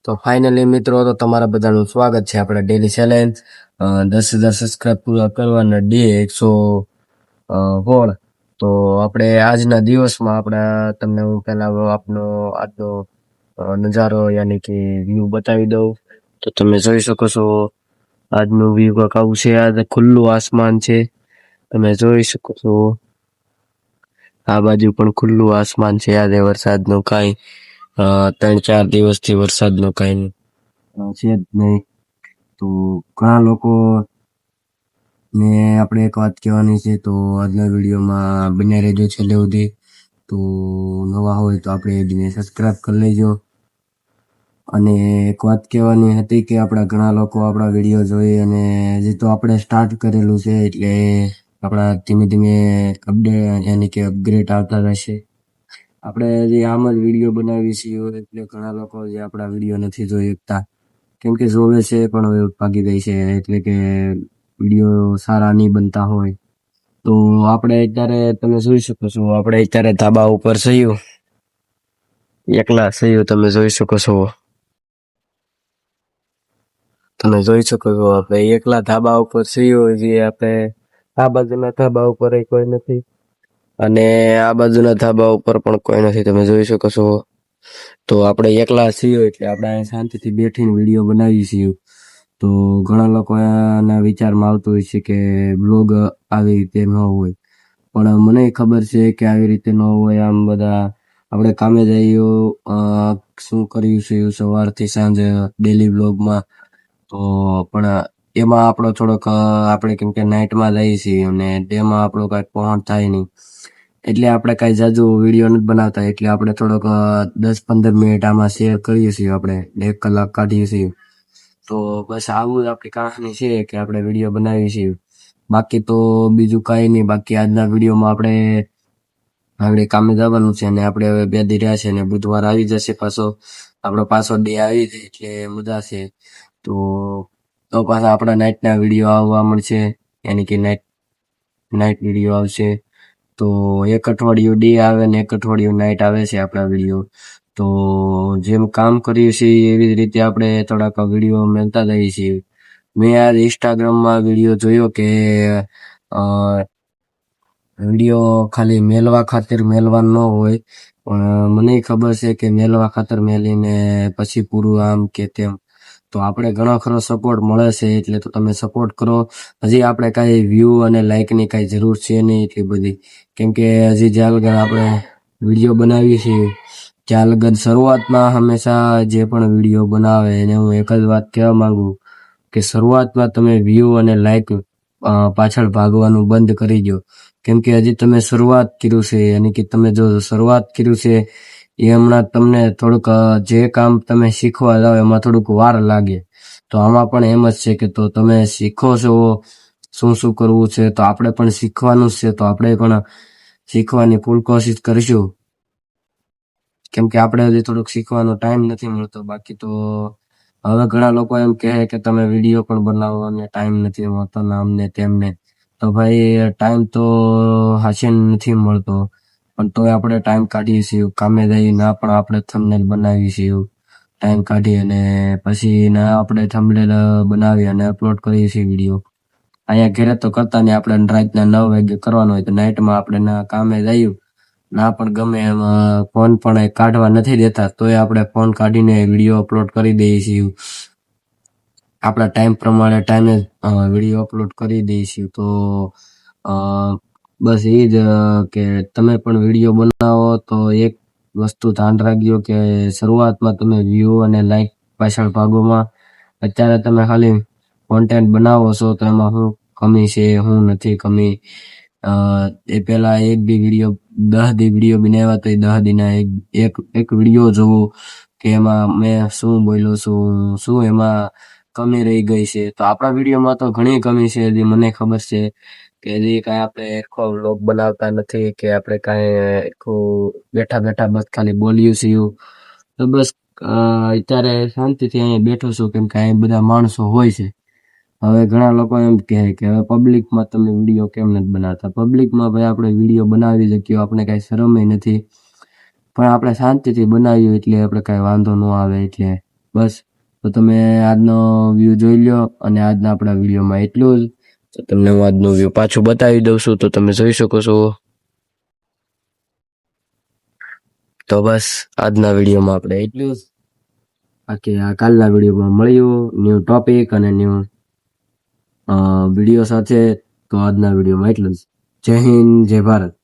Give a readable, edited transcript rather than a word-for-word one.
તો ફાઇનલી મિત્રો તો તમારા બધાનું સ્વાગત છે આપણા ડેલી ચેલેન્જ 10,000 સબસ્ક્રાઇબ પૂરા કરવાના ડે 116. તો આપણે આજના દિવસમાં આપણા તમને હું પહેલા આપનો આજનો નજારો યાની કે વ્યૂ બતાવી દઉં. તો તમે જોઈ શકો છો આજનું વ્યૂ કંઈક આવું છે. આજે ખુલ્લું આસમાન છે, તમે જોઈ શકો છો. આ બાજુ પણ ખુલ્લું આસમાન છે. આજે વરસાદનું કાંઈ 3-4 દિવસથી વરસાદનું કાંઈ છે જ નહીં. તો ઘણા લોકો ને આપણે એક વાત કહેવાની છે, તો આજના વિડીયોમાં બન્યા રહેજો છેલ્લે સુધી. તો નવા હોય તો આપણે એને સબસ્ક્રાઇબ કરી લેજો. અને એક વાત કહેવાની હતી કે આપણા ઘણા લોકો આપણા વિડીયો જોઈ અને હજી તો આપણે સ્ટાર્ટ કરેલું છે, એટલે આપણા ધીમે ધીમે અપડેટ યાની કે અપગ્રેડ આવતા રહેશે. આપણે જે આમ જ વિડીયો બનાવીએ છીએ એટલે ઘણા લોકો જે આપણા વિડીયો નથી જોઈ શકતા, કેમ કે જોવે છે પણ ભાગી જાય છે, એટલે કે વિડીયો સારા નહીં બનતા હોય. તો આપણે અત્યારે તમે જોઈ શકો છો, આપણે અત્યારે ધાબા ઉપર છીએ, એકલા છીએ, તમે જોઈ શકો છો. તમે જોઈ શકો છો આપણે એકલા ધાબા ઉપર છીએ. જે આપણે આ બાજુના ધાબા ઉપર કોઈ નથી અને આ બાજુના ધાબા ઉપર પણ કોઈ નથી, તમે જોઈ શકો છો. તો આપણે એકલા છીએ એટલે આપણે શાંતિથી બેઠીને વિડીયો બનાવીએ છીએ. તો ઘણા લોકોના વિચારમાં આવતું હોય છે કે બ્લોગ આવી રીતે ન હોય, પણ મને ખબર છે કે આવી રીતે ન હોય. આમ બધા આપણે કામે જઈએ, શું કર્યું છે સવારથી સાંજે ડેલી બ્લોગમાં, તો પણ એમાં આપણો થોડોક આપણે કેમ કે નાઇટમાં જઈએ છીએ અને ડેમાં આપણો કાંઈ પહોંચ થાય નહીં, એટલે આપણે કાંઈ જાજુ વિડીયો નથી બનાવતા. એટલે આપણે થોડોક 10-15 મિનિટ આમાં શેર કરીએ છીએ, આપણે 1 કલાક કાઢીએ છીએ. તો બસ આવું જ આપણી કહાની છે કે આપણે વિડીયો બનાવીએ છીએ. બાકી તો બીજું કાંઈ નહીં. બાકી આજના વિડીયોમાં આપણે કામે જવાનું છે અને આપણે હવે 2 દી રહ્યા છે અને બુધવાર આવી જશે આપણો પાછો ડે આવી જાય એટલે મજા છે. તો પાછા આપણા નાઇટના વિડીયો આવવા મળશે, યાની કે નાઇટ વિડીયો આવશે. તો એક અઠવાડિયું ડે આવે ને એક અઠવાડિયું નાઇટ આવે છે આપણા વિડીયો. તો જેમ કામ કરીએ છીએ એવી જ રીતે આપણે થોડાક વિડીયો મેળતા જઈએ છીએ. મેં આજ ઇન્સ્ટાગ્રામમાં વિડીયો જોયો કે વિડીયો ખાલી મેલવા ખાતર મેલવાનું ન હોય, પણ મને ખબર છે કે મેલવા ખાતર મેલીને પછી પૂરું આમ કે તેમ. તો આપણે ઘણો ખરો સપોર્ટ મળે છે, એટલે તો તમે સપોર્ટ કરો. હજી આપણે કાંઈ વ્યૂ અને લાઇકની કાંઈ જરૂર છે નહીં એટલી બધી, કેમ કે હજી જ્યાં લગન આપણે વિડીયો બનાવીએ છીએ ત્યાં લગન શરૂઆતમાં હંમેશા જે પણ વિડીયો બનાવે એને હું એક જ વાત કહેવા માંગુ કે શરૂઆતમાં તમે વ્યૂ અને લાઇક પાછળ ભાગવાનું બંધ કરી દો. કેમ કે હજી તમે શરૂઆત કર્યું છે, યાની કે તમે જો શરૂઆત કર્યું છે એ હમણાં તમને થોડુંક જે કામ તમે શીખવા જાઓ એમાં થોડુંક વાર લાગે. તો આમાં પણ એમ જ છે કે તો તમે શીખો છો શું કરવું છે, તો આપણે પણ શીખવાનું જ છે. તો આપણે પણ શીખવાની ફૂલ કોશિશ કરીશું, કેમ કે આપણે હજી થોડુંક શીખવાનો ટાઈમ નથી મળતો. બાકી તો હવે ઘણા લોકો એમ કહે કે તમે વિડીયો પણ બનાવો અને ટાઈમ નથી મળતો આમને તેમને. તો ભાઈ ટાઈમ તો હાચે નથી મળતો, પણ તોય આપણે ટાઈમ કાઢીએ છીએ. કામે જઈએ ના પણ આપણે થંબનેલ બનાવીએ છીએ ટાઈમ કાઢી, અને પછી ના આપણે થંબનેલ બનાવી અને અપલોડ કરીએ છીએ વિડીયો. અહીંયા ઘરે તો કરતા નહીં, આપણે રાતના 9 વાગે કરવાનો હોય તો નાઇટમાં આપણે ના કામે જઈએ ના પણ ગમે એમાં ફોન પણ કાઢવા નથી દેતા, તોય આપણે ફોન કાઢીને વિડીયો અપલોડ કરી દઈએ છીએ. આપણા ટાઈમ પ્રમાણે ટાઈમે વિડીયો અપલોડ કરી દઈએ છીએ. તો બસ એ જ કે તમે પણ વિડીયો બનાવો તો એક વસ્તુ ધ્યાન રાખજો કે શરૂઆતમાં તમે વ્યૂ અને લાઇક પાછળ ભાગોમાં. અત્યારે તમે ખાલી કોન્ટેન્ટ બનાવો છો તો એમાં શું કમી છે, શું નથી કમી. એ પહેલાં 1 દી વિડીયો 10 દી વિડીયો બનાવ્યા તો એ 10 દીના એક વિડીયો જોવો કે એમાં મેં શું બોલ્યો છું, શું એમાં કમી રહી ગઈ છે. તો આપણા વિડીયોમાં તો ઘણી કમી છે, હજી મને ખબર છે કે હજી કાંઈ આપણે આખો વ્લોગ બનાવતા નથી કે આપણે કાંઈ આખું બેઠા બેઠા બસ ખાલી બોલીએ છીએ. તો બસ અત્યારે શાંતિથી અહીંયા બેઠો છું, કેમ કે અહીં બધા માણસો હોય છે. હવે ઘણા લોકો એમ કહે કે હવે પબ્લિકમાં તમે વિડીયો કેમ નથી બનાવતા. પબ્લિકમાં ભાઈ આપણે વિડીયો બનાવી શકીએ, આપણે કાંઈ શરમ નથી, પણ આપણે શાંતિથી બનાવીએ એટલે આપણે કાંઈ વાંધો ન આવે. એટલે બસ તો તમે આજનો વ્યૂ જોઈ લો અને આજના આપણા વિડીયોમાં એટલું જ. તો તમને હું આજનો વ્યૂ પાછું બતાવી દઉં છું તો તમે જોઈ શકો છો. તો બસ આજના વિડીયોમાં આપણે એટલું જ. બાકી આ કાલના વિડીયોમાં મળ્યું ન્યૂ ટોપિક અને ન્યૂ વિડીયો સાથે. તો આજના વિડીયોમાં એટલું જ. જય હિન્દ, જય ભારત.